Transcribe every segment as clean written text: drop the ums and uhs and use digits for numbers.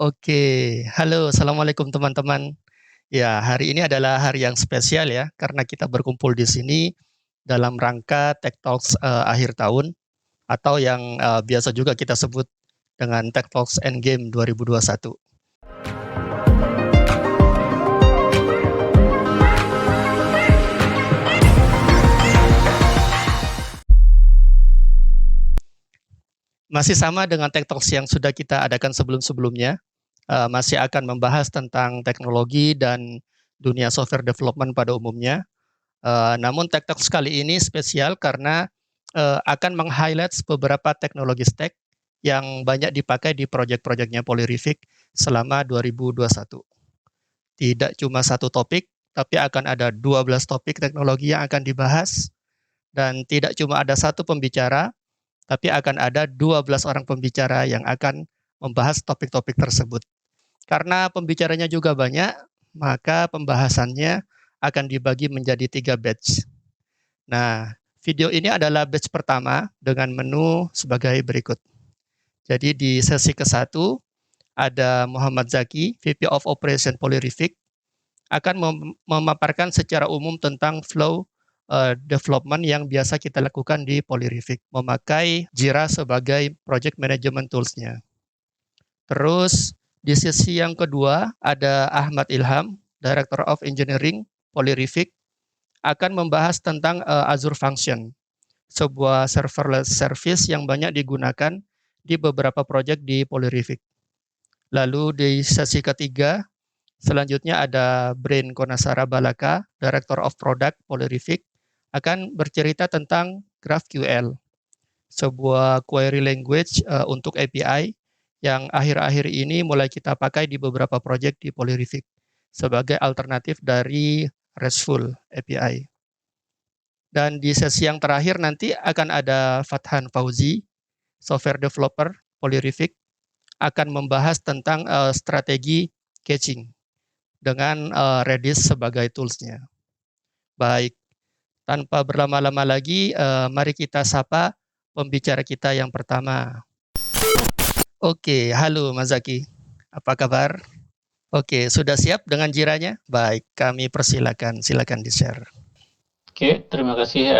Oke, halo, assalamualaikum teman-teman. Ya, hari ini adalah hari yang spesial ya, karena kita berkumpul di sini dalam rangka Tech Talks akhir tahun atau yang biasa juga kita sebut dengan Tech Talks Endgame 2021. Masih sama dengan Tech Talks yang sudah kita adakan sebelum-sebelumnya, masih akan membahas tentang teknologi dan dunia software development pada umumnya. Namun Tech Talks kali ini spesial karena akan meng-highlight beberapa teknologi stack yang banyak dipakai di proyek-proyeknya Polyrific selama 2021. Tidak cuma satu topik, tapi akan ada 12 topik teknologi yang akan dibahas, dan tidak cuma ada satu pembicara, tapi akan ada 12 orang pembicara yang akan membahas topik-topik tersebut. Karena pembicaranya juga banyak, maka pembahasannya akan dibagi menjadi 3 batch. Nah, video ini adalah batch pertama dengan menu sebagai berikut. Jadi di sesi ke-1 ada Muhammad Zaki, VP of Operation Polyrific, akan memaparkan secara umum tentang flow development yang biasa kita lakukan di Polyrific, memakai Jira sebagai project management tools-nya. Terus di sesi yang kedua ada Ahmad Ilham, Director of Engineering Polyrific, akan membahas tentang Azure Function, sebuah serverless service yang banyak digunakan di beberapa proyek di Polyrific. Lalu di sesi ketiga, selanjutnya ada Brain Konasara Balaka, Director of Product Polyrific, akan bercerita tentang GraphQL, sebuah query language untuk API yang akhir-akhir ini mulai kita pakai di beberapa proyek di Polyrific sebagai alternatif dari RESTful API. Dan di sesi yang terakhir nanti akan ada Fathan Fauzi, software developer Polyrific, akan membahas tentang strategi caching dengan Redis sebagai tools-nya. Baik, tanpa berlama-lama lagi, mari kita sapa pembicara kita yang pertama. Oke, halo Mas Zaki, apa kabar? Oke, sudah siap dengan jiranya? Baik, kami persilakan, silakan di-share. Oke, terima kasih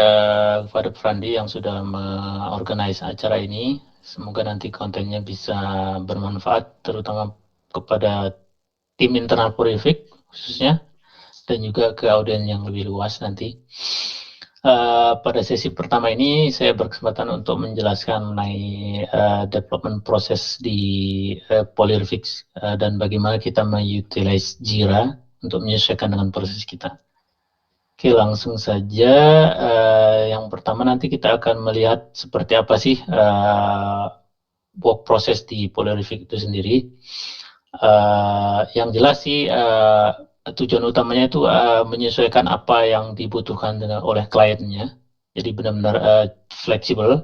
kepada Frandi yang sudah mengorganize acara ini. Semoga nanti kontennya bisa bermanfaat, terutama kepada tim internal Polyrific khususnya, dan juga ke audiens yang lebih luas nanti. Pada sesi pertama ini saya berkesempatan untuk menjelaskan mengenai development proses di Polyrific dan bagaimana kita mengutilize Jira untuk menyesuaikan dengan proses kita. Oke, langsung saja. Yang pertama nanti kita akan melihat seperti apa sih work process di Polyrific itu sendiri. Yang jelas sih tujuan utamanya itu menyesuaikan apa yang dibutuhkan oleh kliennya. Jadi benar-benar fleksibel.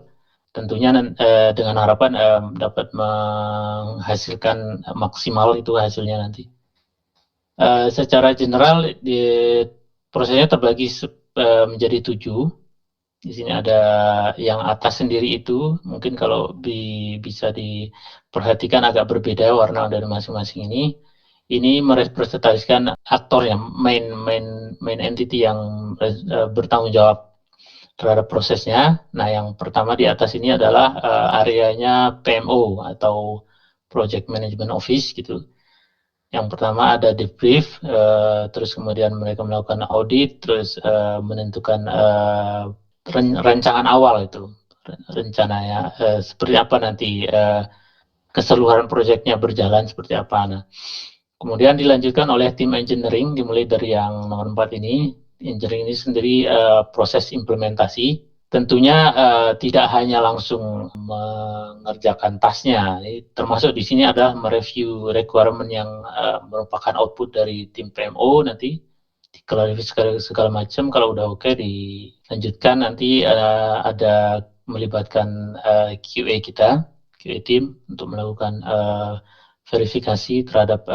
Tentunya dengan harapan dapat menghasilkan maksimal itu hasilnya nanti. Secara general prosesnya terbagi menjadi 7. Di sini ada yang atas sendiri itu, mungkin kalau bisa diperhatikan agak berbeda warna dari masing-masing ini. Ini merepresentasikan aktor yang main entity yang bertanggung jawab terhadap prosesnya. Nah, yang pertama di atas ini adalah areanya PMO atau Project Management Office gitu. Yang pertama ada debrief, terus kemudian mereka melakukan audit, terus menentukan rancangan awal itu, rencananya seperti apa nanti keseluruhan proyeknya berjalan seperti apa. Nah, kemudian dilanjutkan oleh tim engineering, dimulai dari yang nomor 4 ini. Engineering ini sendiri proses implementasi. Tentunya tidak hanya langsung mengerjakan tasnya, termasuk di sini adalah mereview requirement yang merupakan output dari tim PMO nanti, diklarifikasi segala macam. Kalau udah oke, dilanjutkan nanti ada melibatkan QA kita, QA team untuk melakukan verifikasi terhadap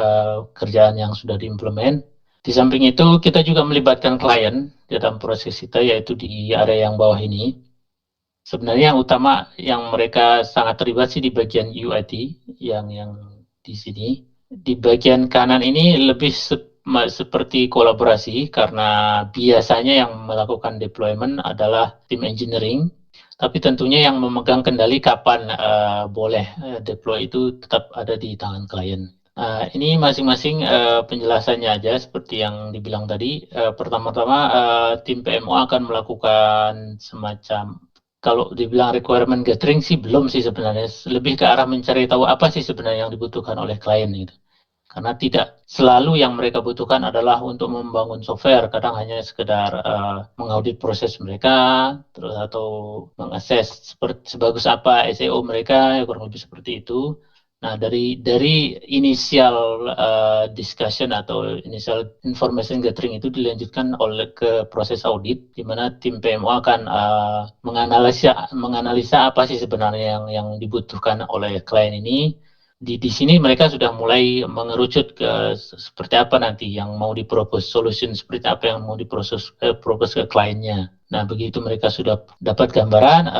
kerjaan yang sudah diimplement. Di samping itu, kita juga melibatkan klien di dalam proses kita, yaitu di area yang bawah ini. Sebenarnya yang utama yang mereka sangat terlibat sih di bagian UIT yang di sini. Di bagian kanan ini lebih seperti kolaborasi karena biasanya yang melakukan deployment adalah tim engineering, tapi tentunya yang memegang kendali kapan boleh deploy itu tetap ada di tangan klien. Ini masing-masing penjelasannya aja seperti yang dibilang tadi. Pertama-tama tim PMO akan melakukan semacam, kalau dibilang requirement gathering sih belum sih sebenarnya, lebih ke arah mencari tahu apa sih sebenarnya yang dibutuhkan oleh klien gitu. Karena tidak selalu yang mereka butuhkan adalah untuk membangun software, kadang hanya sekedar mengaudit proses mereka, terus atau mengakses sebagus apa SEO mereka, ya kurang lebih seperti itu. Nah, dari initial discussion atau initial information gathering itu dilanjutkan oleh ke proses audit, di mana tim PMO akan menganalisa apa sih sebenarnya yang dibutuhkan oleh klien ini. Di sini mereka sudah mulai mengerucut ke seperti apa nanti yang mau dipropose, solution seperti apa yang mau propose ke kliennya. Nah, begitu mereka sudah dapat gambaran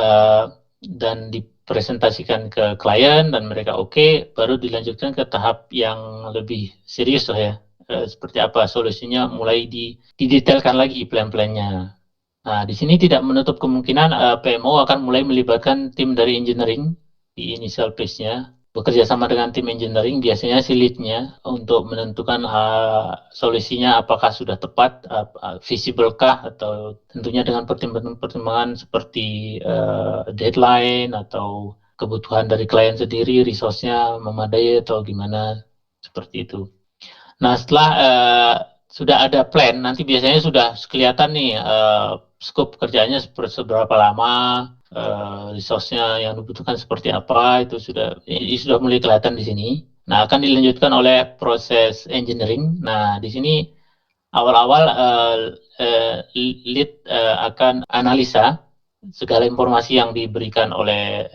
dan dipresentasikan ke klien dan mereka oke, baru dilanjutkan ke tahap yang lebih serius lah ya. Seperti apa solusinya, mulai didetailkan lagi plan-plannya. Nah, di sini tidak menutup kemungkinan PMO akan mulai melibatkan tim dari engineering di initial phase-nya, bekerja sama dengan tim engineering, biasanya si lead-nya, untuk menentukan solusinya apakah sudah tepat, visible kah, atau tentunya dengan pertimbangan-pertimbangan seperti deadline atau kebutuhan dari klien sendiri, resource-nya memadai atau gimana, seperti itu. Nah, setelah sudah ada plan, nanti biasanya sudah kelihatan nih scope kerjanya seberapa lama, resource-nya yang dibutuhkan seperti apa, itu sudah mulai kelihatan di sini. Nah, akan dilanjutkan oleh proses engineering. Nah, di sini awal-awal lead akan analisa segala informasi yang diberikan oleh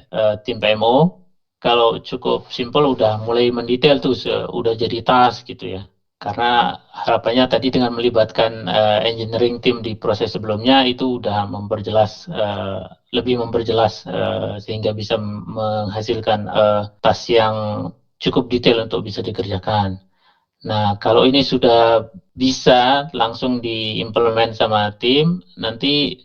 tim PMO. Kalau cukup simple udah mulai mendetail tuh, udah jadi task gitu ya. Karena harapannya tadi dengan melibatkan engineering tim di proses sebelumnya itu udah lebih memperjelas sehingga bisa menghasilkan task yang cukup detail untuk bisa dikerjakan. Nah, kalau ini sudah bisa langsung diimplement sama tim, nanti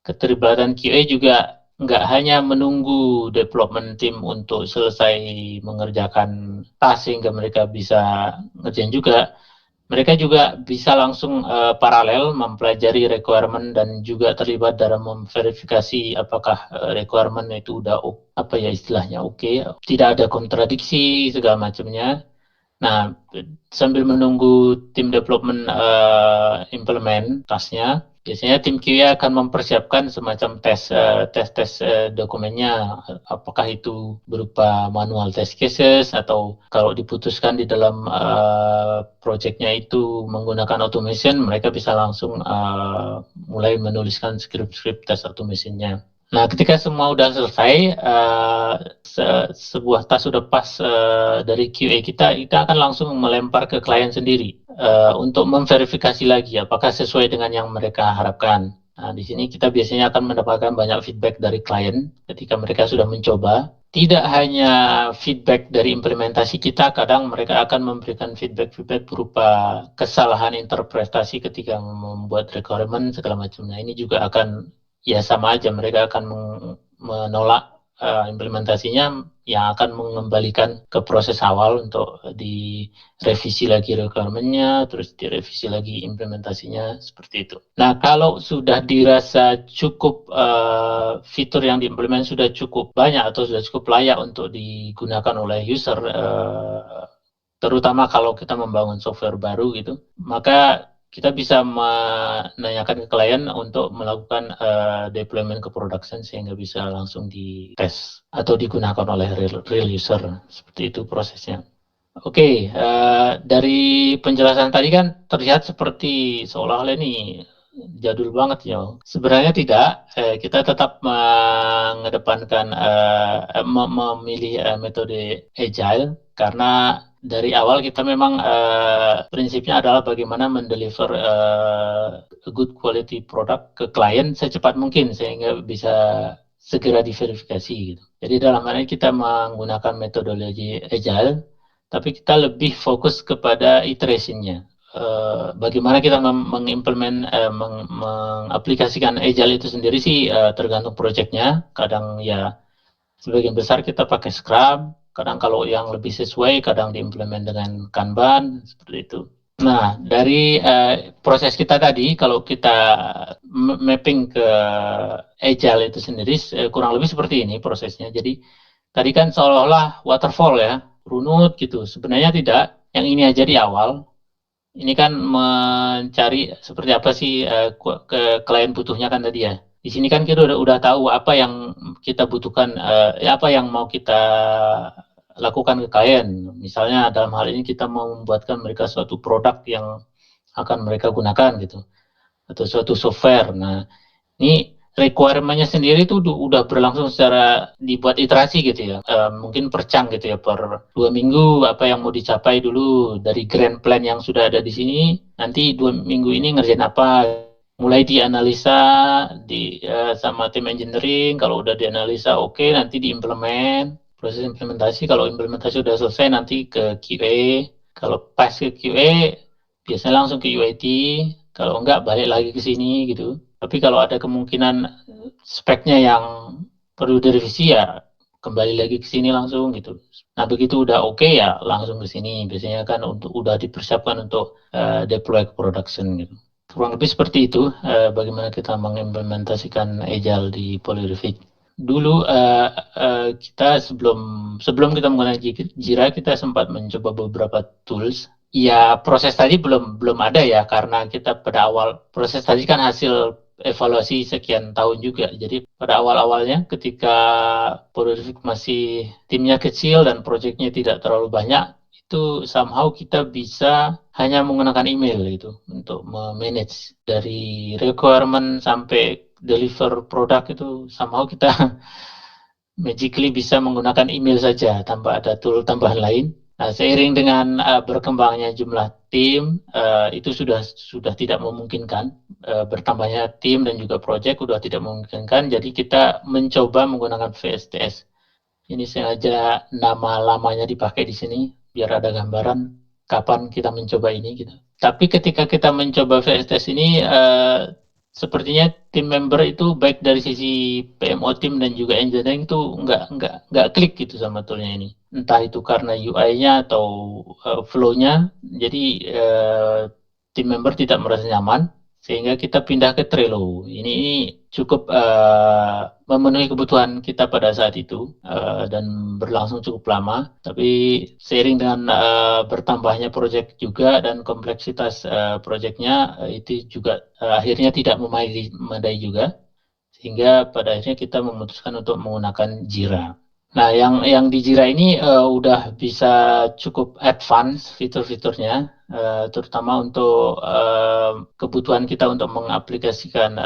keterlibatan QA juga nggak hanya menunggu development team untuk selesai mengerjakan task sehingga mereka bisa ngerjain juga, mereka juga bisa langsung paralel mempelajari requirement dan juga terlibat dalam memverifikasi apakah requirement itu udah apa ya istilahnya oke, tidak ada kontradiksi segala macamnya. Nah, sambil menunggu tim development implement tasknya, biasanya tim QA akan mempersiapkan semacam tes dokumennya, apakah itu berupa manual test cases atau kalau diputuskan di dalam projectnya itu menggunakan automation, mereka bisa langsung mulai menuliskan script-script test automationnya. Nah, ketika semua udah selesai, sebuah tas sudah pas dari QA kita akan langsung melempar ke klien sendiri untuk memverifikasi lagi apakah sesuai dengan yang mereka harapkan. Nah, di sini kita biasanya akan mendapatkan banyak feedback dari klien ketika mereka sudah mencoba. Tidak hanya feedback dari implementasi kita, kadang mereka akan memberikan feedback berupa kesalahan interpretasi ketika membuat requirement segala macam. Nah, ini juga akan ya sama aja, mereka akan menolak implementasinya, yang akan mengembalikan ke proses awal untuk direvisi lagi requirement-nya, terus direvisi lagi implementasinya, seperti itu. Nah, kalau sudah dirasa cukup fitur yang diimplement sudah cukup banyak atau sudah cukup layak untuk digunakan oleh user, terutama kalau kita membangun software baru gitu, maka kita bisa menanyakan ke klien untuk melakukan deployment ke production sehingga bisa langsung dites atau digunakan oleh real user. Seperti itu prosesnya. Oke, dari penjelasan tadi kan terlihat seperti seolah-olah ini jadul banget ya. Sebenarnya tidak. Kita tetap mengedepankan memilih metode agile karena dari awal kita memang prinsipnya adalah bagaimana mendeliver good quality product ke klien secepat mungkin sehingga bisa segera diverifikasi gitu. Jadi dalam hal ini kita menggunakan metodologi agile tapi kita lebih fokus kepada iteration-nya. Bagaimana kita mengaplikasikan Agile itu sendiri sih tergantung projectnya. Kadang ya sebagian besar kita pakai Scrum, kadang kalau yang lebih sesuai kadang diimplement dengan Kanban, seperti itu. Nah, dari proses kita tadi, kalau kita mapping ke Agile itu sendiri, kurang lebih seperti ini prosesnya. Jadi, tadi kan seolah-olah waterfall ya, runut gitu. Sebenarnya tidak, yang ini aja di awal. Ini kan mencari seperti apa sih ke klien butuhnya kan tadi ya. Di sini kan kita udah tahu apa yang kita butuhkan, apa yang mau kita lakukan ke klien. Misalnya dalam hal ini kita mau membuatkan mereka suatu produk yang akan mereka gunakan gitu, atau suatu software. Nah, ini requirement-nya sendiri itu udah berlangsung secara dibuat iterasi gitu ya. Mungkin per chunk gitu ya, per 2 minggu apa yang mau dicapai dulu dari grand plan yang sudah ada di sini. Nanti 2 minggu ini ngerjain apa? Mulai dianalisa sama tim engineering. Kalau udah dianalisa oke, nanti diimplement. Proses implementasi, kalau implementasi udah selesai nanti ke QA. Kalau pas ke QA biasanya langsung ke UAT. Kalau enggak balik lagi ke sini gitu. Tapi kalau ada kemungkinan speknya yang perlu direvisi ya kembali lagi ke sini langsung gitu. Nah begitu udah oke ya langsung ke sini. Biasanya kan udah dipersiapkan untuk deploy ke production gitu. Kurang lebih seperti itu bagaimana kita mengimplementasikan Agile di Polyrefit. Dulu kita sebelum kita menggunakan Jira kita sempat mencoba beberapa tools. Ya proses tadi belum ada ya karena kita pada awal proses tadi kan hasil evaluasi sekian tahun juga. Jadi pada awal-awalnya ketika Polyrefit masih timnya kecil dan proyeknya tidak terlalu banyak, itu somehow kita bisa hanya menggunakan email gitu untuk manage dari requirement sampai deliver produk itu somehow kita magically bisa menggunakan email saja tanpa ada tool tambahan lain. Nah, seiring dengan berkembangnya jumlah tim, itu sudah tidak memungkinkan. Bertambahnya tim dan juga project sudah tidak memungkinkan. Jadi kita mencoba menggunakan VSTS. Ini sengaja nama lamanya dipakai di sini biar ada gambaran kapan kita mencoba ini gitu. Tapi ketika kita mencoba VSTS ini sepertinya tim member itu baik dari sisi PMO tim dan juga engineering itu nggak klik gitu sama toolnya ini. Entah itu karena UI-nya atau flow-nya, jadi tim member tidak merasa nyaman sehingga kita pindah ke Trello. Ini cukup memenuhi kebutuhan kita pada saat itu dan berlangsung cukup lama. Tapi seiring dengan bertambahnya proyek juga dan kompleksitas proyeknya itu juga akhirnya tidak memadai juga. Sehingga pada akhirnya kita memutuskan untuk menggunakan Jira. Nah, yang di Jira ini udah bisa cukup advance fitur-fiturnya, terutama untuk kebutuhan kita untuk mengaplikasikan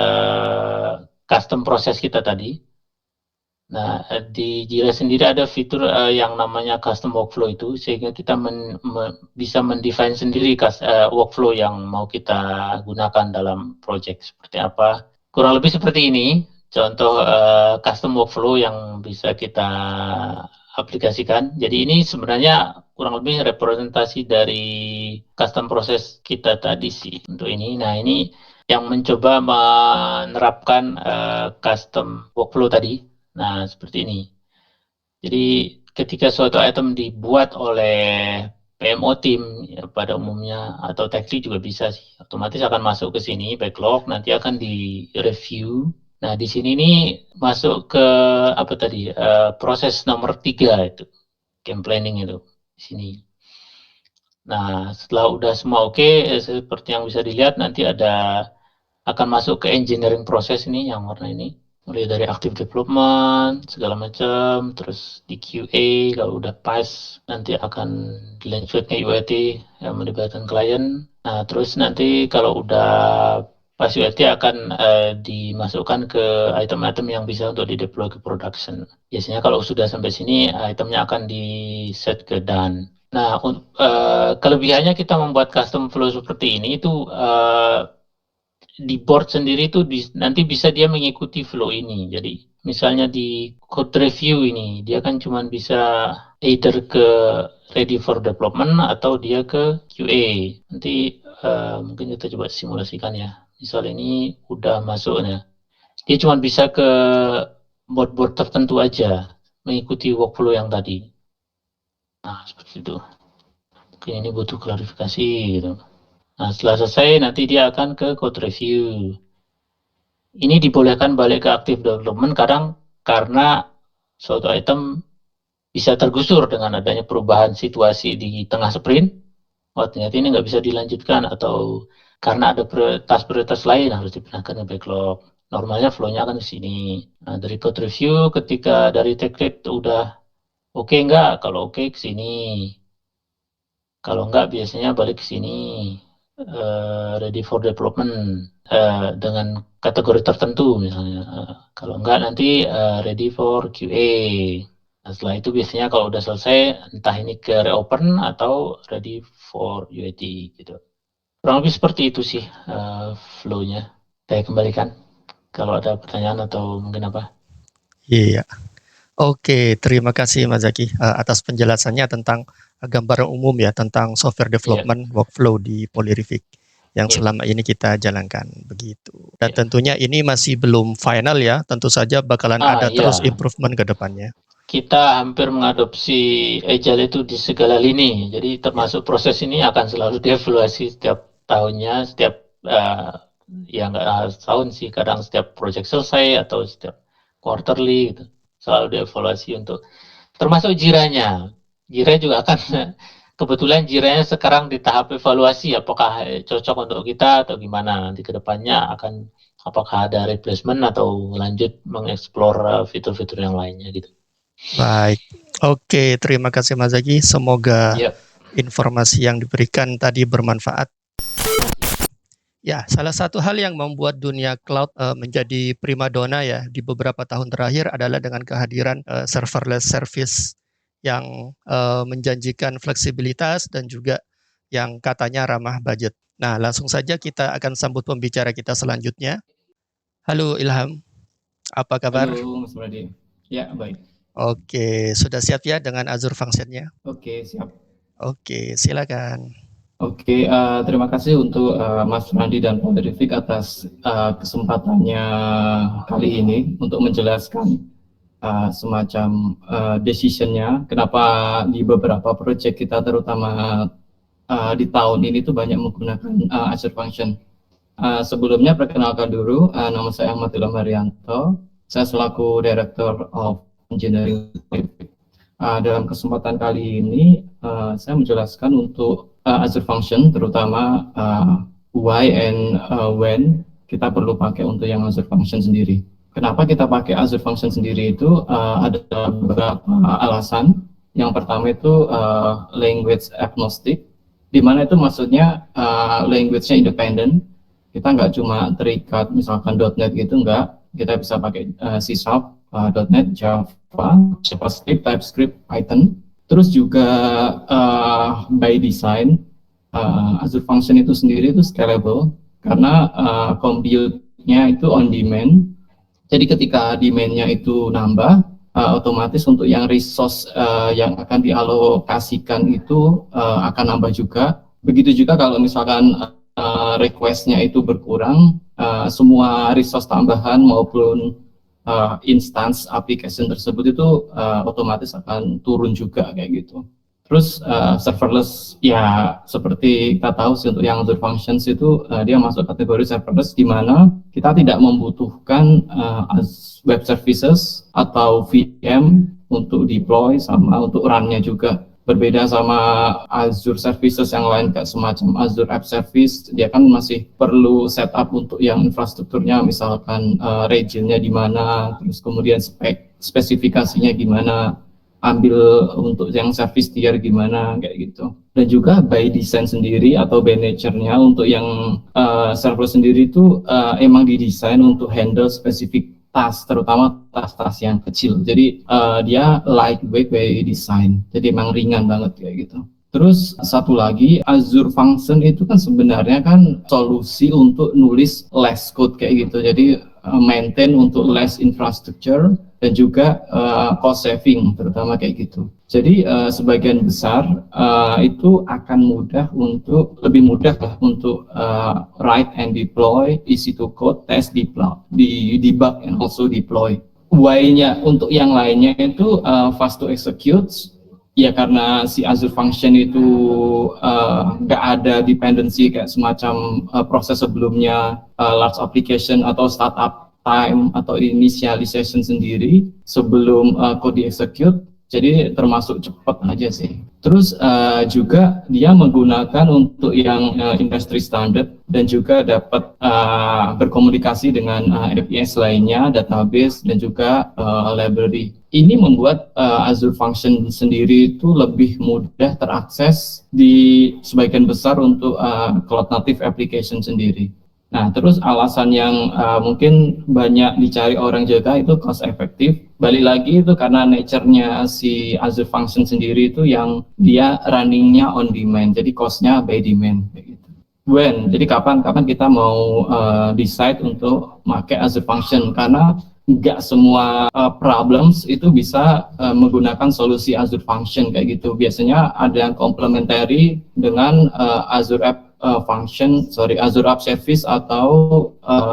custom proses kita tadi. Nah, di Jira sendiri ada fitur yang namanya custom workflow itu, sehingga kita bisa mendefine sendiri workflow yang mau kita gunakan dalam project seperti apa. Kurang lebih seperti ini, contoh custom workflow yang bisa kita aplikasikan. Jadi ini sebenarnya kurang lebih representasi dari custom proses kita tadi sih untuk ini. Nah, ini yang mencoba menerapkan custom workflow tadi. Nah, seperti ini. Jadi ketika suatu item dibuat oleh PMO tim ya, pada umumnya atau tech lead juga bisa sih. Otomatis akan masuk ke sini backlog, nanti akan di review. Nah, di sini nih masuk ke apa tadi? Proses nomor 3 itu. Game planning itu di sini. Nah, setelah udah semua oke, seperti yang bisa dilihat nanti akan masuk ke engineering proses ini yang warna ini. Mulai dari active development segala macam, terus di QA kalau udah pas nanti akan dilanjut ke UAT yang melibatkan klien. Nah, terus nanti kalau udah pas UAT akan dimasukkan ke item-item yang bisa untuk di deploy ke production. Biasanya kalau sudah sampai sini itemnya akan di set ke done. Nah, kelebihannya kita membuat custom flow seperti ini itu di board sendiri itu nanti bisa dia mengikuti flow ini. Jadi misalnya di code review ini dia kan cuma bisa either ke ready for development atau dia ke QA. Nanti mungkin kita coba simulasikan ya. Misal ini udah masuk ya. Dia cuma bisa ke board-board tertentu aja mengikuti workflow yang tadi. Nah, seperti itu. Mungkin ini butuh klarifikasi gitu. Nah, setelah selesai nanti dia akan ke code review. Ini dibolehkan balik ke active development kadang karena suatu item bisa tergusur dengan adanya perubahan situasi di tengah sprint. Oh, ternyata ini nggak bisa dilanjutkan atau karena ada prioritas lain harus dipindahkan ke backlog. Normalnya flow-nya akan ke sini. Nah, dari code review ketika dari tech lead udah oke nggak? Kalau oke ke sini. Kalau nggak biasanya balik ke sini. Ready for development dengan kategori tertentu misalnya. Kalau nggak nanti ready for QA. Nah, setelah itu biasanya kalau udah selesai entah ini ke reopen atau ready for UAT gitu. Kurang lebih seperti itu sih flow-nya. Saya kembalikan kalau ada pertanyaan atau mungkin apa. Iya. Oke, terima kasih Mas Zaki atas penjelasannya tentang gambaran umum ya tentang software development workflow di Polyrific yang selama ini kita jalankan begitu. Dan tentunya ini masih belum final ya, tentu saja bakalan ada terus improvement ke depannya. Kita hampir mengadopsi Agile itu di segala lini, jadi termasuk proses ini akan selalu dievaluasi setiap tahunnya, setiap ya nggak harus tahun sih, kadang setiap project selesai atau setiap quarterly gitu. Selalu dievaluasi untuk termasuk jiranya. Jira juga akan kebetulan jiranya sekarang di tahap evaluasi apakah cocok untuk kita atau gimana. Nanti kedepannya akan apakah ada replacement atau lanjut mengeksplor fitur-fitur yang lainnya gitu. Baik, oke, terima kasih Mas Zaki. Semoga informasi yang diberikan tadi bermanfaat. Ya, salah satu hal yang membuat dunia cloud menjadi primadona ya di beberapa tahun terakhir adalah dengan kehadiran serverless service yang menjanjikan fleksibilitas dan juga yang katanya ramah budget. Nah, langsung saja kita akan sambut pembicara kita selanjutnya. Halo Ilham, apa kabar? Halo Mas Brady. Ya, baik. Oke, sudah siap ya dengan Azure Function-nya? Oke, siap. Oke, silakan. Oke, terima kasih untuk Mas Randi dan Polyrific atas kesempatannya kali ini untuk menjelaskan semacam decision-nya kenapa di beberapa proyek kita terutama di tahun ini tuh banyak menggunakan Azure Function. Sebelumnya perkenalkan dulu, nama saya Ahmad Ilham Haryanto. Saya selaku Director of Engineering. Dalam kesempatan kali ini saya menjelaskan untuk Azure Function, terutama why and when kita perlu pakai untuk yang Azure Function sendiri. Kenapa kita pakai Azure Function sendiri itu ada beberapa alasan. Yang pertama itu language agnostic, di mana itu maksudnya language-nya independen. Kita nggak cuma terikat misalkan .NET gitu, nggak. Kita bisa pakai C#, .NET, Java, JavaScript, TypeScript, Python. Terus juga by design Azure Function itu sendiri itu scalable karena compute-nya itu on demand. Jadi ketika demand-nya itu nambah, otomatis untuk yang resource yang akan dialokasikan itu akan nambah juga. Begitu juga kalau misalkan request-nya itu berkurang, semua resource tambahan maupun instance application tersebut itu otomatis akan turun juga kayak gitu. Terus serverless ya seperti kita tahu sih untuk yang Azure Functions itu dia masuk kategori serverless di mana kita tidak membutuhkan web services atau VM untuk deploy sama untuk run-nya juga. Berbeda sama Azure Services yang lain kayak semacam Azure App Service, dia kan masih perlu setup untuk yang infrastrukturnya, misalkan regionnya di mana, terus kemudian spesifikasinya gimana, ambil untuk yang service tier gimana, kayak gitu. Dan juga by design sendiri atau by nature-nya untuk yang server sendiri itu emang didesain untuk handle spesifik tas, terutama tas-tas yang kecil. Jadi dia lightweight by design. Jadi emang ringan banget kayak gitu. Terus satu lagi, Azure Function itu kan sebenarnya kan solusi untuk nulis less code kayak gitu. Jadi maintain untuk less infrastructure dan juga cost saving terutama kayak gitu. Jadi sebagian besar itu akan lebih mudah lah untuk write and deploy, easy to code, test, debug, and also deploy. Why-nya untuk yang lainnya itu fast to execute. Ya karena si Azure Function itu nggak ada dependency kayak semacam proses sebelumnya large application atau startup time atau initialization sendiri sebelum code di-execute, jadi termasuk cepat aja sih. Terus juga dia menggunakan untuk yang industry standard dan juga dapat berkomunikasi dengan APIs lainnya, database dan juga library. Ini membuat Azure Function sendiri itu lebih mudah terakses di sebagian besar untuk cloud native application sendiri. Nah, terus alasan yang mungkin banyak dicari orang juga itu cost efektif. Balik lagi itu karena nature-nya si Azure Function sendiri itu yang dia running-nya on demand, jadi cost-nya by demand. Gitu. Jadi kapan kita mau decide untuk pakai Azure Function, karena nggak semua problems itu bisa menggunakan solusi Azure Function kayak gitu. Biasanya ada yang complementary dengan Azure Azure App Service atau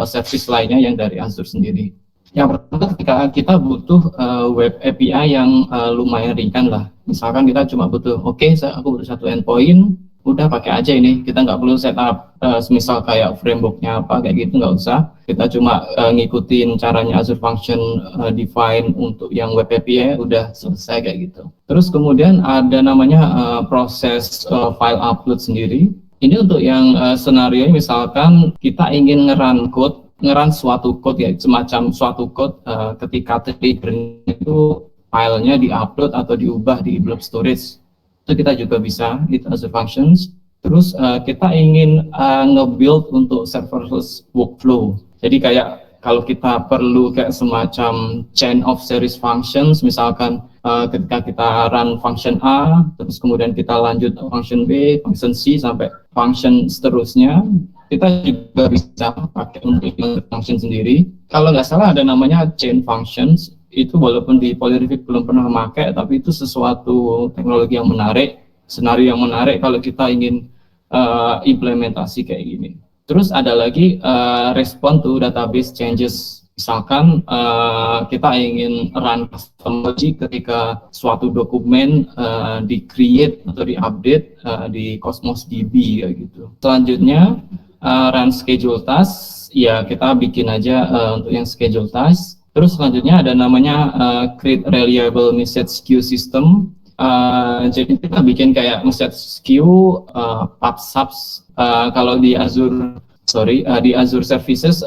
service lainnya yang dari Azure sendiri. Yang pertama, ketika kita butuh web API yang lumayan ringan lah. Misalkan kita cuma butuh, aku butuh satu endpoint, udah pakai aja ini, kita nggak perlu setup misal kayak frameworknya apa kayak gitu, nggak usah. Kita cuma ngikutin caranya Azure Function define untuk yang web API, udah selesai kayak gitu. Terus kemudian ada namanya proses file upload sendiri. Ini untuk yang senario misalkan kita ingin ngeran suatu code ya, semacam suatu code ketika trigger itu filenya diupload atau diubah di blob storage. Itu kita juga bisa di Azure Functions. Terus kita ingin nge-build untuk serverless workflow. Jadi kayak kalau kita perlu kayak semacam chain of series functions, misalkan ketika kita run function A, terus kemudian kita lanjut function B, function C, sampai function seterusnya, kita juga bisa pakai untuk function sendiri. Kalau nggak salah ada namanya chain functions, itu walaupun di Polyrific belum pernah memakai, tapi itu sesuatu teknologi yang menarik, senario yang menarik kalau kita ingin implementasi kayak gini. Terus ada lagi respond to database changes. Misalkan kita ingin run custom logic ketika suatu dokumen di-create atau di-update di Cosmos DB gitu. Selanjutnya run schedule task, ya kita bikin aja untuk yang schedule task. Terus selanjutnya ada namanya create reliable message queue system. Jadi kita bikin kayak message queue, pub subs. Kalau di Azure Services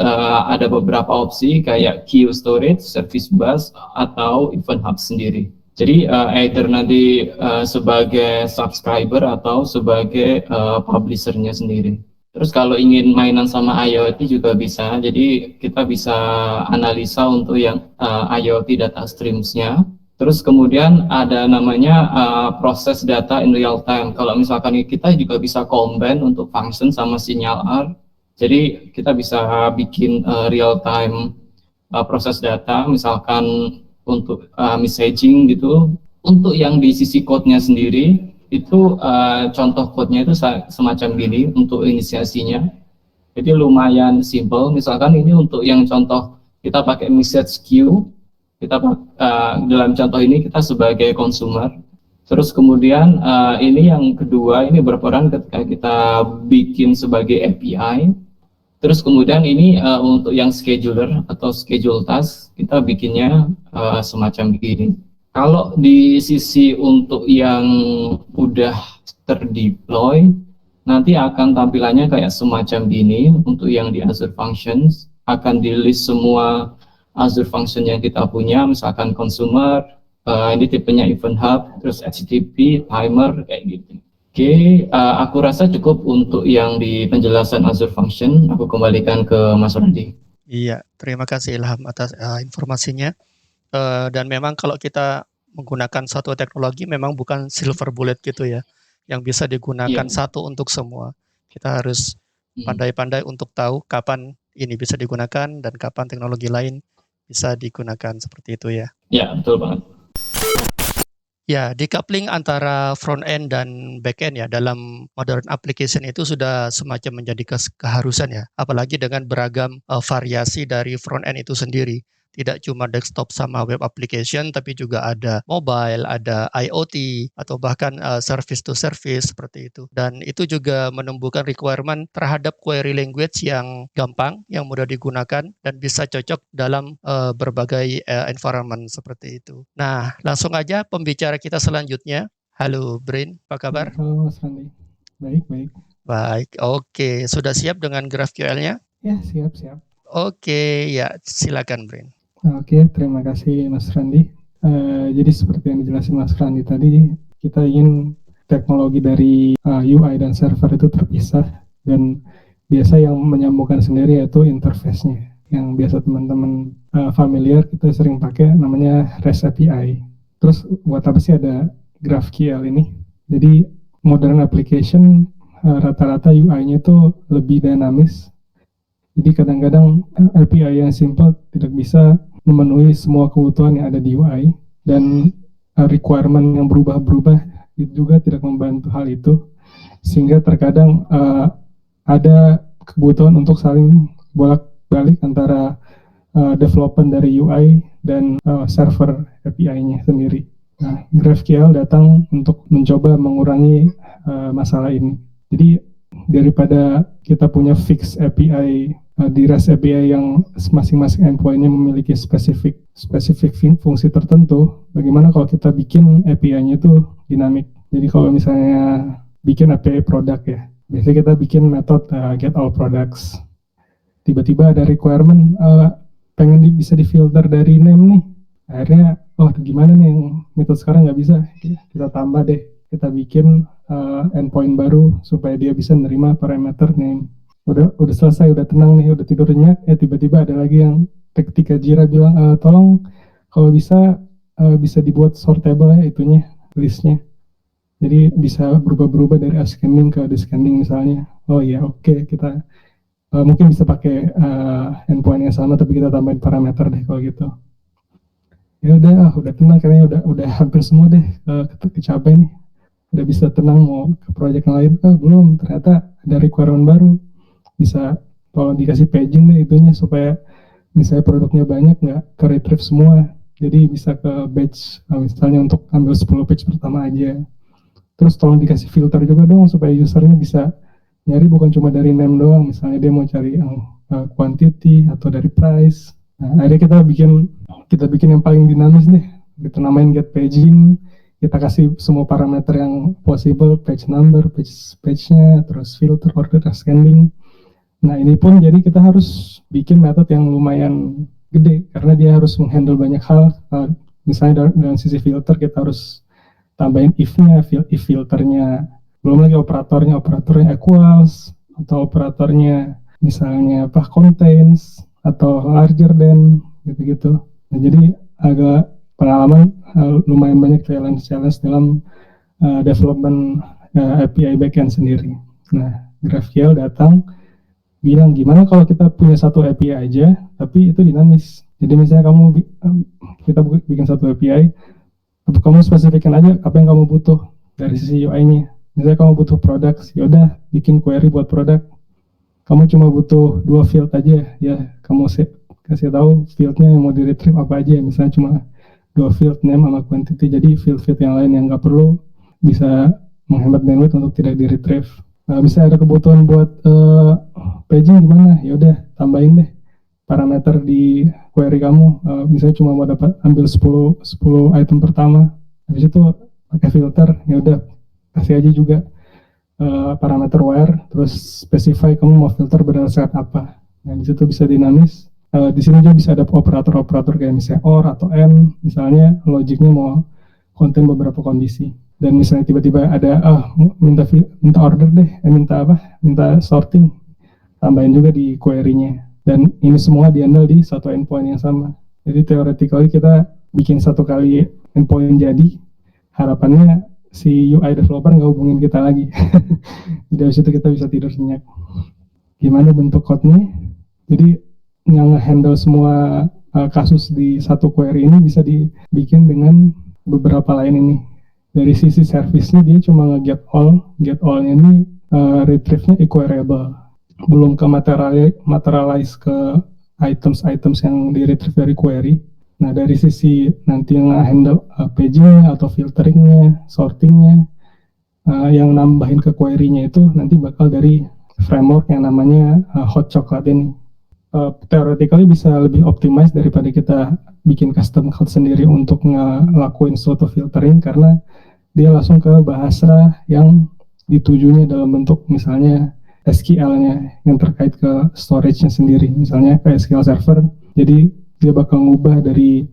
ada beberapa opsi kayak queue storage, service bus, atau event hub sendiri. Jadi either nanti sebagai subscriber atau sebagai publishernya sendiri. Terus kalau ingin mainan sama IoT juga bisa, jadi kita bisa analisa untuk yang IoT data streams-nya. Terus kemudian ada namanya proses data in real time. Kalau misalkan kita juga bisa combine untuk function sama sinyal R. Jadi kita bisa bikin real time proses data, misalkan untuk messaging gitu. Untuk yang di sisi code-nya sendiri, itu contoh code-nya itu semacam gini untuk inisiasinya. Jadi lumayan simple. Misalkan ini untuk yang contoh kita pakai message queue. Kita dalam contoh ini kita sebagai consumer. Terus kemudian ini yang kedua, ini berperan ketika kita bikin sebagai API. Terus kemudian ini untuk yang scheduler atau schedule task, kita bikinnya semacam begini. Kalau di sisi untuk yang udah terdeploy, nanti akan tampilannya kayak semacam gini. Untuk yang di Azure Functions, akan di-list semua Azure Function yang kita punya, misalkan consumer, ini tipenya event hub, terus HTTP, timer, kayak gitu. Aku rasa cukup untuk yang di penjelasan Azure Function. Aku kembalikan ke Mas Randi. Iya, terima kasih Ilham atas informasinya. Dan memang kalau kita menggunakan suatu teknologi memang bukan silver bullet gitu ya. yang bisa digunakan satu untuk semua. Kita harus pandai-pandai untuk tahu kapan ini bisa digunakan dan kapan teknologi lain bisa digunakan, seperti itu ya. Ya, betul banget. Ya, decoupling antara front end dan back end ya dalam modern application itu sudah semacam menjadi keharusan ya, apalagi dengan beragam variasi dari front end itu sendiri. Tidak cuma desktop sama web application, tapi juga ada mobile, ada IoT, atau bahkan service to service seperti itu. Dan itu juga menumbuhkan requirement terhadap query language yang gampang, yang mudah digunakan, dan bisa cocok dalam berbagai environment seperti itu. Nah, langsung aja pembicara kita selanjutnya. Halo Brain, apa kabar? Halo Mas Randi, baik. Baik, oke. Sudah siap dengan GraphQL-nya? Ya, siap. Oke, ya silakan Brain. Oke, terima kasih Mas Randi. Jadi seperti yang dijelasin Mas Randi tadi, kita ingin teknologi dari UI dan server itu terpisah, dan biasa yang menyambungkan sendiri yaitu interface-nya. Yang biasa teman-teman familiar, kita sering pakai namanya REST API. Terus buat apa sih ada GraphQL ini? Jadi modern application rata-rata UI-nya itu lebih dinamis. Jadi kadang-kadang API yang simple tidak bisa memenuhi semua kebutuhan yang ada di UI, dan requirement yang berubah-berubah itu juga tidak membantu hal itu, sehingga terkadang ada kebutuhan untuk saling bolak-balik antara development dari UI dan server API-nya sendiri. Nah, GraphQL datang untuk mencoba mengurangi masalah ini. Jadi daripada kita punya fix API di REST API yang masing-masing endpoint-nya memiliki spesifik fungsi tertentu, bagaimana kalau kita bikin API-nya itu dinamik. Jadi kalau misalnya bikin API produk ya, biasanya kita bikin metode get all products. Tiba-tiba ada requirement pengen bisa difilter dari name nih. Akhirnya, gimana nih yang metode sekarang nggak bisa? Kita tambah deh, kita bikin endpoint baru supaya dia bisa menerima parameter name. Udah selesai, udah tenang nih, udah tidur nyenyak, tiba-tiba ada lagi yang ketika Jira bilang tolong kalau bisa dibuat sortable ya itunya, listnya. Jadi bisa berubah-berubah dari ascending ke descending misalnya. Oke, kita mungkin bisa pakai endpoint yang sama tapi kita tambahin parameter deh kalau gitu. Ya udah tenang, kayaknya udah hampir semua deh kecapai nih. Udah bisa tenang mau ke project yang lain. Belum, ternyata ada requirement baru. Bisa tolong dikasih paging deh itunya supaya misalnya produknya banyak nggak ke retrieve semua, jadi bisa ke batch, misalnya untuk ambil 10 batch pertama aja. Terus tolong dikasih filter juga dong supaya usernya bisa nyari bukan cuma dari name doang, misalnya dia mau cari quantity atau dari price. Nah, akhirnya kita bikin yang paling dinamis deh, kita namain get paging, kita kasih semua parameter yang possible, page number, page-nya, terus filter, order, ascending. Nah, ini pun jadi kita harus bikin metode yang lumayan gede karena dia harus menghandle banyak hal. Misalnya dari sisi filter kita harus tambahin if-nya, if filternya, belum lagi operatornya equals, atau operatornya misalnya contains, atau larger than, gitu-gitu. Nah, jadi agak pengalaman lumayan banyak challenge dalam development API backend sendiri. Nah, GraphQL datang bilang gimana kalau kita punya satu API aja tapi itu dinamis. Jadi misalnya kita bikin satu API, kamu spesifikkan aja apa yang kamu butuh dari sisi UI-nya. Misalnya kamu butuh produk, yaudah bikin query buat produk. Kamu cuma butuh 2 field aja, ya kamu kasih tahu fieldnya yang mau di retrieve apa aja. Misalnya cuma 2 field, name sama quantity. Jadi field yang lain yang nggak perlu bisa menghemat bandwidth untuk tidak di retrieve. Bisa ada kebutuhan buat paging gimana? Ya udah tambahin deh parameter di query kamu. Misalnya cuma mau ambil 10 item pertama. Habis itu pakai filter, ya udah kasih aja juga parameter where, terus specify kamu mau filter berdasarkan apa. Nah, di situ bisa dinamis. Di sini juga bisa ada operator kayak misalnya or atau and, misalnya logiknya mau konten beberapa kondisi. Dan misalnya tiba-tiba ada minta order deh, minta sorting, tambahin juga di query-nya. Dan ini semua di-handle di satu endpoint yang sama. Jadi theoretically kita bikin satu kali endpoint jadi, harapannya si UI developer nggak hubungin kita lagi. Jadi habis itu kita bisa tidur nyenyak. Gimana bentuk code-nya? Jadi nge-handle semua kasus di satu query ini bisa dibikin dengan beberapa line ini. Dari sisi service-nya dia cuma nge-get all-nya ini retrieve-nya equerable. Belum ke materialize ke items yang di-retrieve dari query. Nah, dari sisi nanti yang handle paging-nya atau filtering-nya, sorting-nya, yang nambahin ke query-nya itu nanti bakal dari framework yang namanya Hot Chocolate ini. Theoretically bisa lebih optimize daripada kita bikin custom code sendiri untuk ngelakuin suatu filtering, karena dia langsung ke bahasa yang ditujunya dalam bentuk misalnya SQL-nya yang terkait ke storage-nya sendiri, misalnya ke SQL Server. Jadi dia bakal ngubah dari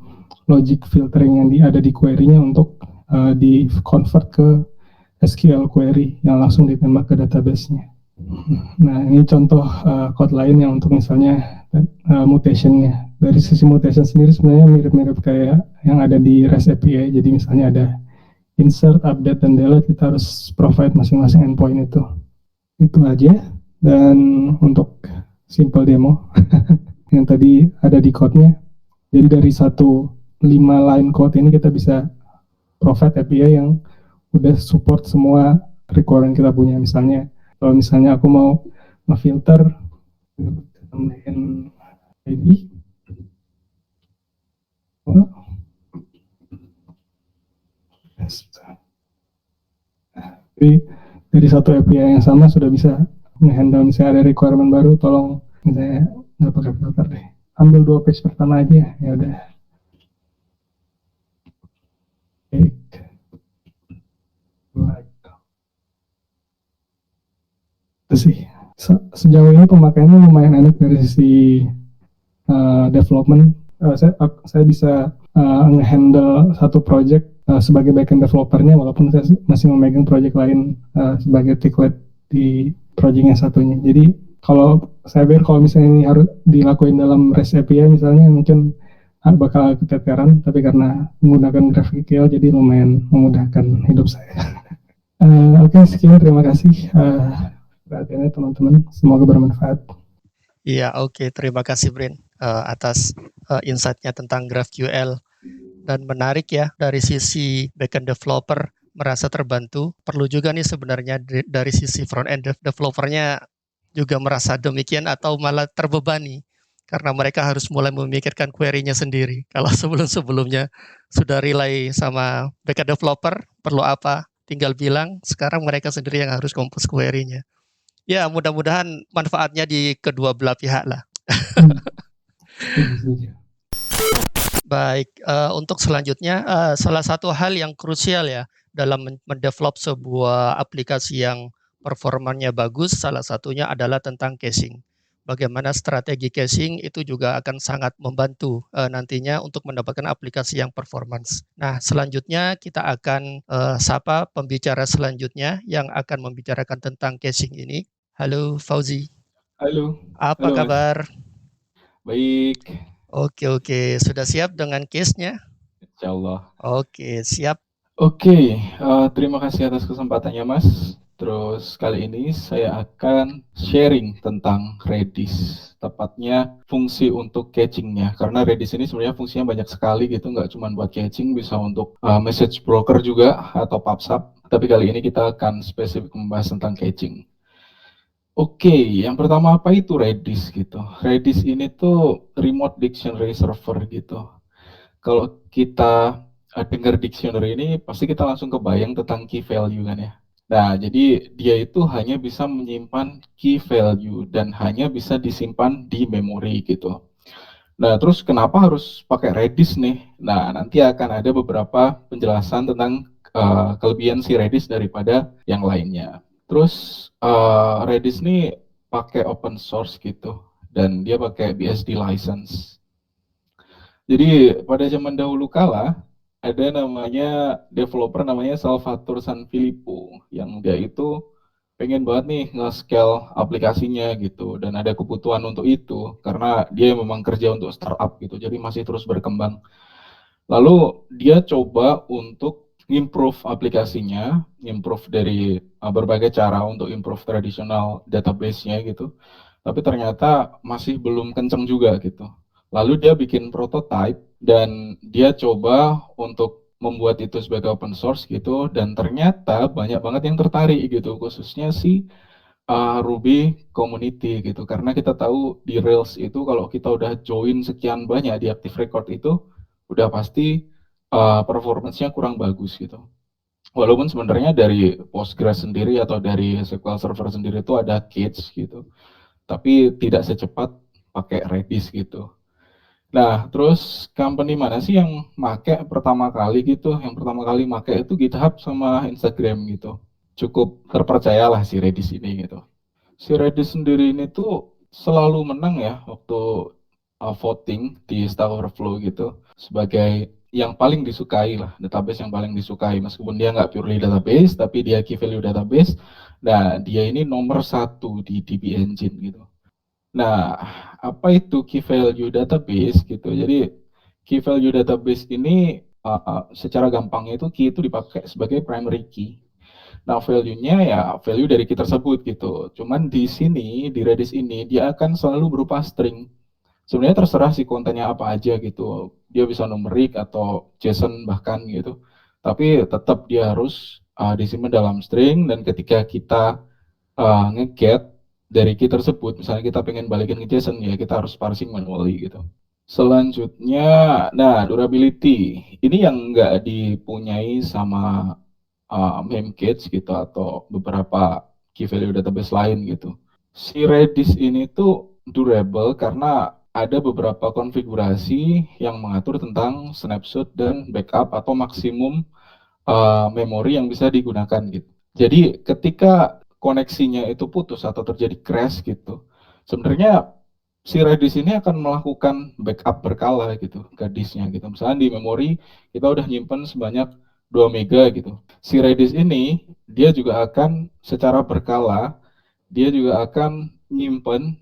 logic filtering yang ada di query-nya untuk di-convert ke SQL query yang langsung ditembak ke database-nya. Nah, ini contoh code lain yang untuk misalnya mutation-nya. Dari sisi mutation sendiri sebenarnya mirip-mirip kayak yang ada di REST API. Jadi misalnya ada insert, update, dan delete, kita harus provide masing-masing endpoint itu. Itu aja. Dan untuk simple demo yang tadi ada di code-nya. Jadi dari 5 line code ini kita bisa provide API yang udah support semua requirement kita punya. Kalau misalnya aku mau ngefilter tambahin ID, jadi dari satu API yang sama sudah bisa nge-handle misalnya ada requirement baru, tolong misalnya nggak pakai filter deh, ambil 2 page pertama aja, ya udah. Itu sih. Sejauh ini pemakaiannya lumayan enak dari sisi development. Saya bisa nge-handle satu project sebagai backend developernya, walaupun saya masih memegang project lain sebagai tech lead di project yang satunya. Jadi kalau misalnya ini harus dilakuin dalam REST API misalnya, mungkin bakal keteteran, tapi karena menggunakan GraphQL jadi lumayan memudahkan hidup saya. Oke, sekian, terima kasih perhatiannya teman-teman, semoga bermanfaat. Iya, oke. Terima kasih Brin atas insight-nya tentang GraphQL. Dan menarik ya, dari sisi backend developer merasa terbantu. Perlu juga nih sebenarnya dari sisi front-end developernya juga merasa demikian atau malah terbebani. Karena mereka harus mulai memikirkan query-nya sendiri. Kalau sebelum-sebelumnya sudah rely sama backend developer, perlu apa, tinggal bilang, sekarang mereka sendiri yang harus compose query-nya. Ya, mudah-mudahan manfaatnya di kedua belah pihak lah. Baik, untuk selanjutnya, salah satu hal yang krusial ya dalam mendevelop sebuah aplikasi yang performanya bagus, salah satunya adalah tentang caching. Bagaimana strategi caching itu juga akan sangat membantu nantinya untuk mendapatkan aplikasi yang performance. Nah, selanjutnya kita akan sapa pembicara selanjutnya yang akan membicarakan tentang caching ini. Halo Fauzi. Halo. Apa Halo, kabar? Baik. Oke. Sudah siap dengan case-nya? Insya Allah. Oke, siap. Oke, terima kasih atas kesempatannya Mas. Terus kali ini saya akan sharing tentang Redis, tepatnya fungsi untuk caching-nya. Karena Redis ini sebenarnya fungsinya banyak sekali gitu, nggak cuma buat caching, bisa untuk message broker juga atau PubSub. Tapi kali ini kita akan spesifik membahas tentang caching. Oke, yang pertama apa itu Redis gitu? Redis ini tuh remote dictionary server gitu. Kalau kita dengar dictionary ini, pasti kita langsung kebayang tentang key value kan ya. Nah, jadi dia itu hanya bisa menyimpan key value dan hanya bisa disimpan di memori gitu. Nah, terus kenapa harus pakai Redis nih? Nah, nanti akan ada beberapa penjelasan tentang kelebihan si Redis daripada yang lainnya. Terus Redis ini pakai open source gitu, dan dia pakai BSD license. Jadi pada zaman dahulu kala ada namanya developer namanya Salvatore Sanfilippo yang dia itu pengen banget nih nge-scale aplikasinya gitu, dan ada kebutuhan untuk itu karena dia memang kerja untuk startup gitu, jadi masih terus berkembang. Lalu dia coba untuk ngimprove aplikasinya, improve dari berbagai cara untuk improve tradisional database-nya gitu. Tapi ternyata masih belum kenceng juga gitu. Lalu dia bikin prototype dan dia coba untuk membuat itu sebagai open source gitu, dan ternyata banyak banget yang tertarik gitu, khususnya si Ruby community gitu, karena kita tahu di Rails itu kalau kita udah join sekian banyak di Active Record itu udah pasti performance-nya kurang bagus gitu. Walaupun sebenarnya dari Postgres sendiri atau dari SQL Server sendiri itu ada cage gitu, tapi tidak secepat pakai Redis gitu. Nah, terus company mana sih yang make pertama kali gitu? Yang pertama kali make itu GitHub sama Instagram gitu. Cukup terpercayalah si Redis ini gitu. Si Redis sendiri ini tuh selalu menang ya waktu voting di Stack Overflow gitu sebagai yang paling disukai lah, database yang paling disukai, meskipun dia nggak purely database tapi dia key value database. Nah, dia ini nomor 1 di DB Engine gitu. Nah, apa itu key value database gitu? Jadi key value database ini secara gampangnya itu key itu dipakai sebagai primary key. Nah, value-nya ya value dari key tersebut gitu. Cuman di sini, di Redis ini, dia akan selalu berupa string. Sebenarnya terserah sih kontennya apa aja gitu. Dia bisa numerik atau JSON bahkan gitu. Tapi tetap dia harus disimpan dalam string, dan ketika kita nge-get dari key tersebut, misalnya kita pengen balikin ke JSON, ya kita harus parsing manually gitu. Selanjutnya, nah durability. Ini yang nggak dipunyai sama Memcached gitu atau beberapa key value database lain gitu. Si Redis ini tuh durable karena ada beberapa konfigurasi yang mengatur tentang snapshot dan backup atau maksimum memori yang bisa digunakan gitu. Jadi ketika koneksinya itu putus atau terjadi crash gitu, sebenarnya si Redis ini akan melakukan backup berkala gitu ke disknya gitu. Misalnya di memori kita udah nyimpen sebanyak 2 mega gitu. Si Redis ini dia juga akan secara berkala, dia juga akan nyimpen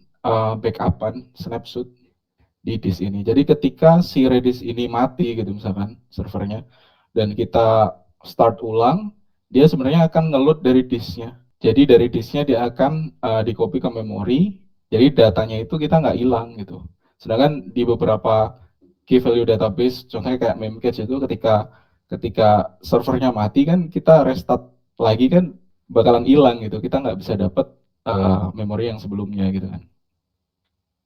backupan snapshot di disk ini. Jadi ketika si Redis ini mati gitu misalkan servernya, dan kita start ulang, dia sebenarnya akan ngeload dari disknya. Jadi dari disknya dia akan di copy ke memori, jadi datanya itu kita nggak hilang gitu. Sedangkan di beberapa key value database, contohnya kayak Memcache itu ketika servernya mati kan kita restart lagi kan bakalan hilang gitu. Kita nggak bisa dapat memori yang sebelumnya gitu kan.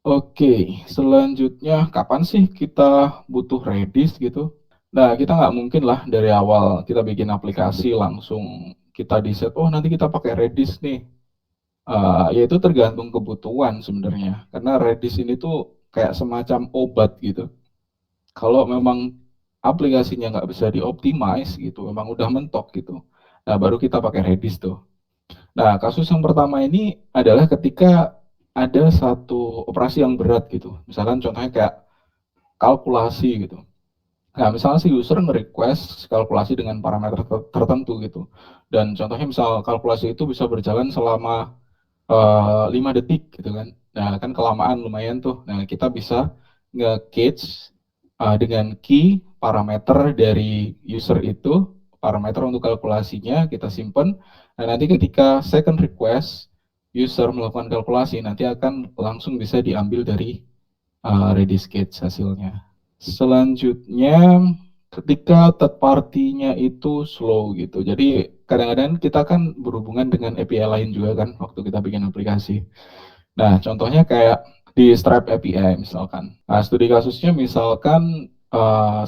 Oke, selanjutnya kapan sih kita butuh Redis gitu? Nah, kita nggak mungkin lah dari awal kita bikin aplikasi langsung kita di set, oh nanti kita pakai Redis nih. Ya itu tergantung kebutuhan sebenarnya. Karena Redis ini tuh kayak semacam obat gitu. Kalau memang aplikasinya nggak bisa dioptimize gitu, memang udah mentok gitu. Nah, baru kita pakai Redis tuh. Nah, kasus yang pertama ini adalah ketika ada satu operasi yang berat gitu. Misalkan contohnya kayak kalkulasi gitu. Nah, misalnya si user nge-request kalkulasi dengan parameter tertentu gitu. Dan contohnya misal kalkulasi itu bisa berjalan selama 5 detik gitu kan. Nah, kan kelamaan lumayan tuh. Nah, kita bisa nge-cache dengan key parameter dari user itu, parameter untuk kalkulasinya kita simpan. Nah, nanti ketika second request user melakukan kalkulasi, nanti akan langsung bisa diambil dari Redis cache hasilnya. Selanjutnya, ketika third party-nya itu slow gitu. Jadi kadang-kadang kita kan berhubungan dengan API lain juga kan waktu kita bikin aplikasi. Nah, contohnya kayak di Stripe API misalkan. Nah, studi kasusnya misalkan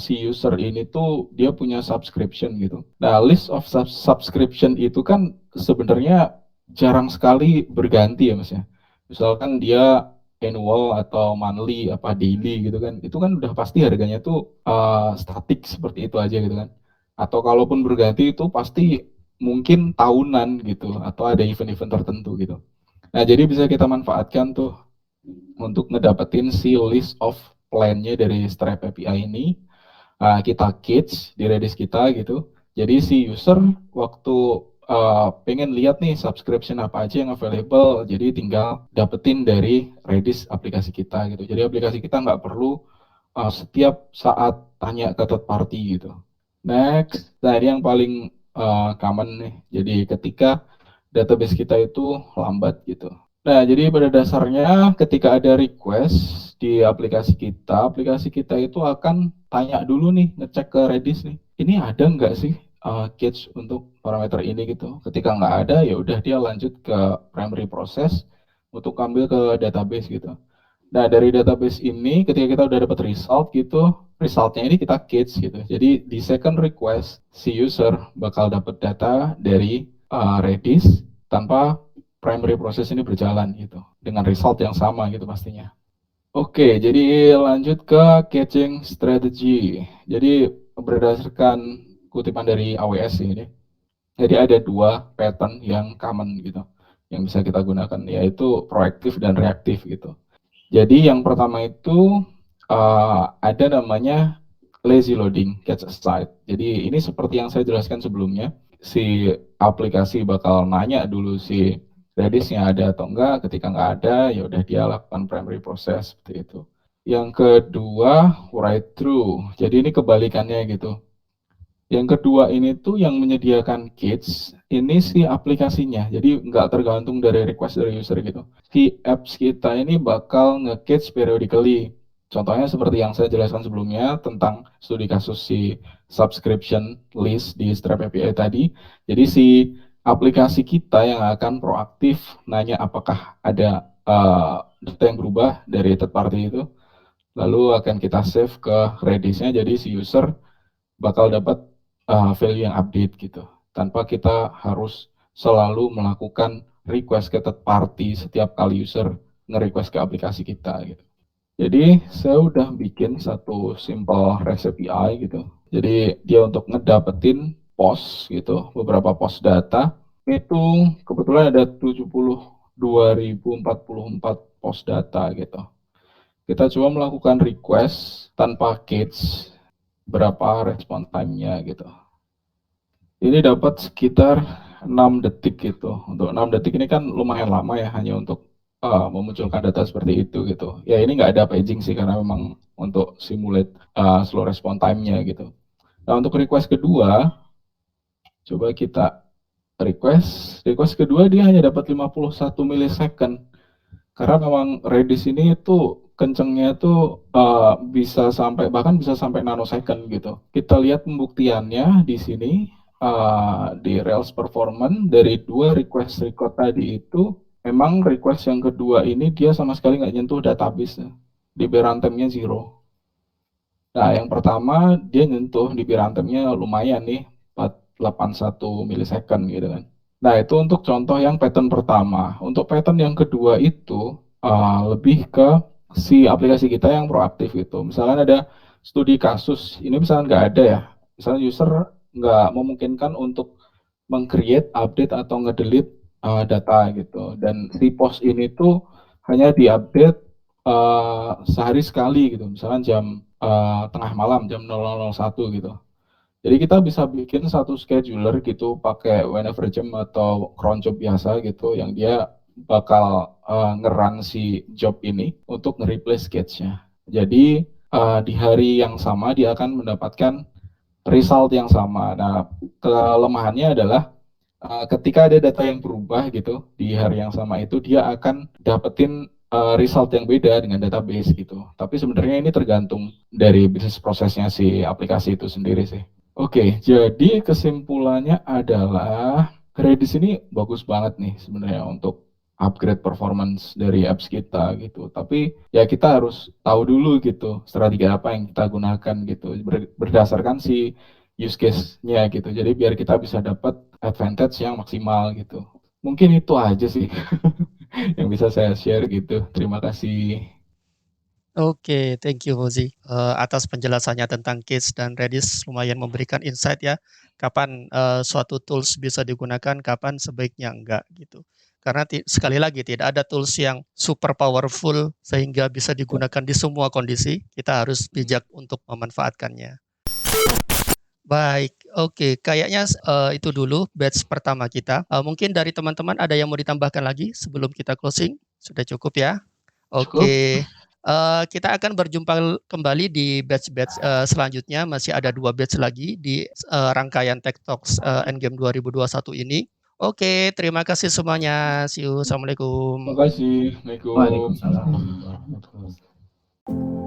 si user ini tuh dia punya subscription gitu. Nah, list of subscription itu kan sebenarnya jarang sekali berganti ya Mas ya. Misalkan dia annual atau monthly apa daily gitu kan, itu kan udah pasti harganya tuh statik seperti itu aja gitu kan. Atau kalaupun berganti itu pasti mungkin tahunan gitu atau ada event-event tertentu gitu. Nah, jadi bisa kita manfaatkan tuh untuk ngedapetin si list of plan-nya dari Stripe API ini. Kita cache di Redis kita gitu. Jadi si user waktu pengen lihat nih subscription apa aja yang available, jadi tinggal dapetin dari Redis aplikasi kita gitu. Jadi aplikasi kita nggak perlu setiap saat tanya ke third party gitu. Next, nah ini yang paling common nih. Jadi ketika database kita itu lambat gitu. Nah, jadi pada dasarnya ketika ada request di aplikasi kita itu akan tanya dulu nih, ngecek ke Redis nih. Ini ada nggak sih catch untuk parameter ini gitu. Ketika nggak ada, ya udah dia lanjut ke primary process untuk ambil ke database gitu. Nah, dari database ini ketika kita udah dapat result gitu, resultnya ini kita catch gitu. Jadi di second request si user bakal dapat data dari Redis tanpa primary process ini berjalan gitu dengan result yang sama gitu pastinya. Oke, jadi lanjut ke catching strategy. Jadi berdasarkan kutipan dari AWS ini, jadi ada dua pattern yang common gitu yang bisa kita gunakan, yaitu proaktif dan reaktif gitu. Jadi yang pertama itu ada namanya lazy loading catch aside. Jadi ini seperti yang saya jelaskan sebelumnya, si aplikasi bakal nanya dulu si Redisnya ada atau enggak. Ketika nggak ada, ya udah dia lakukan primary process seperti itu. Yang kedua write through. Jadi ini kebalikannya gitu. Yang kedua ini tuh yang menyediakan catch, ini si aplikasinya. Jadi nggak tergantung dari request dari user gitu. Si apps kita ini bakal nge-catch periodically. Contohnya seperti yang saya jelaskan sebelumnya tentang studi kasus si subscription list di Stripe API tadi. Jadi si aplikasi kita yang akan proaktif nanya apakah ada data yang berubah dari third party itu. Lalu akan kita save ke Redis-nya, jadi si user bakal dapat value yang update gitu, tanpa kita harus selalu melakukan request ke third party setiap kali user nge-request ke aplikasi kita gitu. Jadi saya udah bikin satu simple REST API gitu. Jadi dia untuk ngedapetin post gitu, beberapa post data itu kebetulan ada 72.044 post data gitu. Kita coba melakukan request tanpa catch, berapa respon time-nya gitu. Ini dapat sekitar 6 detik gitu. Untuk 6 detik ini kan lumayan lama ya, hanya untuk memunculkan data seperti itu gitu. Ya ini nggak ada paging sih, karena memang untuk simulate slow response time-nya gitu. Nah untuk request kedua, coba kita request kedua dia hanya dapat 51 milisecond. Karena memang Redis ini itu kencengnya itu bisa sampai, bahkan bisa sampai nanosecond gitu. Kita lihat pembuktiannya di sini di Rails Performance dari dua request record tadi itu, memang request yang kedua ini dia sama sekali nggak nyentuh database, di runtime-nya 0. Nah, yang pertama dia nyentuh di runtime-nya lumayan nih, 481 milisecond gitu kan. Nah, itu untuk contoh yang pattern pertama. Untuk pattern yang kedua itu lebih ke si aplikasi kita yang proaktif gitu. Misalnya ada studi kasus, ini misalnya nggak ada ya. Misalnya user nggak memungkinkan untuk meng-create, update, atau nge-delete data gitu. Dan si post ini tuh hanya diupdate sehari sekali gitu. Misalnya jam tengah malam, jam 00.01 gitu. Jadi kita bisa bikin satu scheduler gitu pakai whenever jam atau cron job biasa gitu yang dia bakal nge-run si job ini untuk nge-replace sketch-nya. Jadi di hari yang sama dia akan mendapatkan result yang sama. Nah, kelemahannya adalah ketika ada data yang berubah gitu di hari yang sama itu dia akan dapetin result yang beda dengan database gitu. Tapi sebenarnya ini tergantung dari bisnis prosesnya si aplikasi itu sendiri sih. Oke, jadi kesimpulannya adalah Redis ini bagus banget nih sebenarnya untuk upgrade performance dari apps kita gitu. Tapi ya kita harus tahu dulu gitu strategi apa yang kita gunakan gitu berdasarkan si use case-nya gitu. Jadi biar kita bisa dapat advantage yang maksimal gitu. Mungkin itu aja sih yang bisa saya share gitu. Terima kasih. Oke, thank you Fauzi atas penjelasannya tentang Case dan Redis, lumayan memberikan insight ya, kapan suatu tools bisa digunakan, kapan sebaiknya enggak gitu. Karena sekali lagi tidak ada tools yang super powerful sehingga bisa digunakan di semua kondisi, kita harus bijak untuk memanfaatkannya. Baik, oke, kayaknya itu dulu batch pertama kita. Mungkin dari teman-teman ada yang mau ditambahkan lagi sebelum kita closing? Sudah cukup ya? Cukup. Oke. Kita akan berjumpa kembali di batch-batch selanjutnya. Masih ada 2 batch lagi di rangkaian Tech Talks Endgame 2021 ini. Oke, terima kasih semuanya. See you. Assalamualaikum. Terima kasih. Assalamualaikum. Waalaikumsalam. Warahmatullahi wabarakatuh.